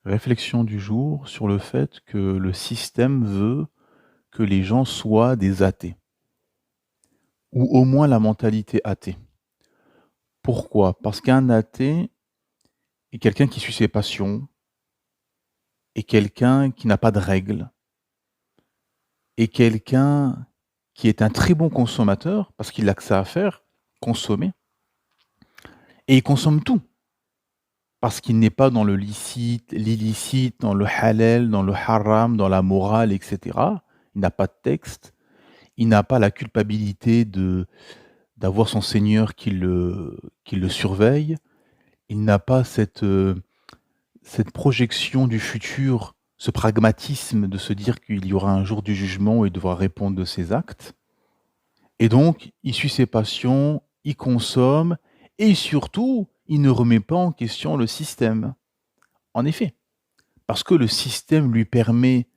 Réflexion du jour sur le fait que le système veut que les gens soient des athées, ou au moins la mentalité athée. Pourquoi? Parce qu'un athée est quelqu'un qui suit ses passions, est quelqu'un qui n'a pas de règles, est quelqu'un qui est un très bon consommateur, parce qu'il a que ça à faire, consommer, et il consomme tout, parce qu'il n'est pas dans le licite, l'illicite, dans le halal, dans le haram, dans la morale, etc. Il n'a pas de texte, il n'a pas la culpabilité d'avoir son seigneur qui le surveille. Il n'a pas cette projection du futur, ce pragmatisme de se dire qu'il y aura un jour du jugement et il devra répondre de ses actes. Et donc, il suit ses passions, il consomme et surtout, il ne remet pas en question le système. En effet, parce que le système lui permet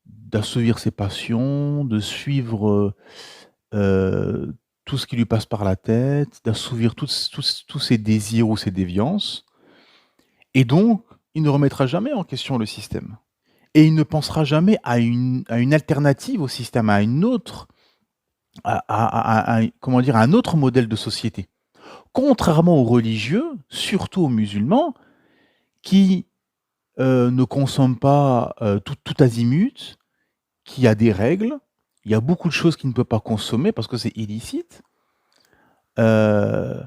d'assouvir ses passions, de suivre, tout ce qui lui passe par la tête, d'assouvir tous ses désirs ou ses déviances et donc il ne remettra jamais en question le système et il ne pensera jamais à une alternative au système, à une autre à comment dire? À un autre modèle de société. Contrairement aux religieux, surtout aux musulmans, qui, ne consomment pas, tout azimut, qui a des règles. Il y a beaucoup de choses qu'il ne peut pas consommer parce que c'est illicite. Heu,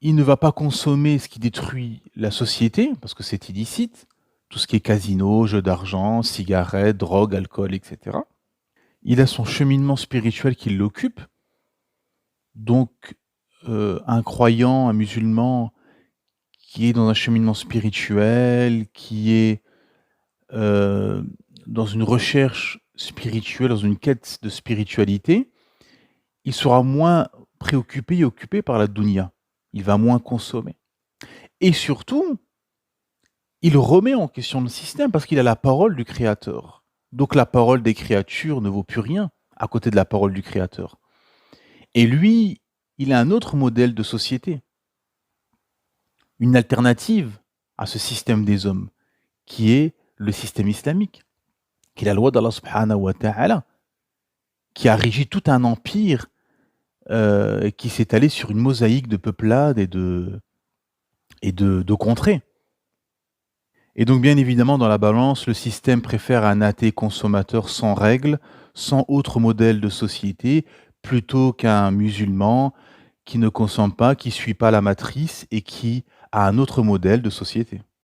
il ne va pas consommer ce qui détruit la société parce que c'est illicite. Tout ce qui est casino, jeux d'argent, cigarettes, drogue, alcool, et cetera. Il a son cheminement spirituel qui l'occupe. Donc, un croyant, un musulman qui est dans un cheminement spirituel, qui est, heu, dans une recherche spirituelle, dans une quête de spiritualité, il sera moins préoccupé et occupé par la dunya. Il va moins consommer et surtout, il remet en question le système parce qu'il a la parole du créateur. Donc la parole des créatures ne vaut plus rien à côté de la parole du créateur et lui, il a un autre modèle de société, une alternative à ce système des hommes qui est le système islamique, qui est la loi d'Allah subhanahu wa ta'ala, qui a régi tout un empire, qui s'est étalé sur une mosaïque de peuplades et de contrées. Et donc bien évidemment dans la balance, le système préfère un athée consommateur sans règles, sans autre modèle de société, plutôt qu'un musulman qui ne consomme pas, qui suit pas la matrice et qui a un autre modèle de société.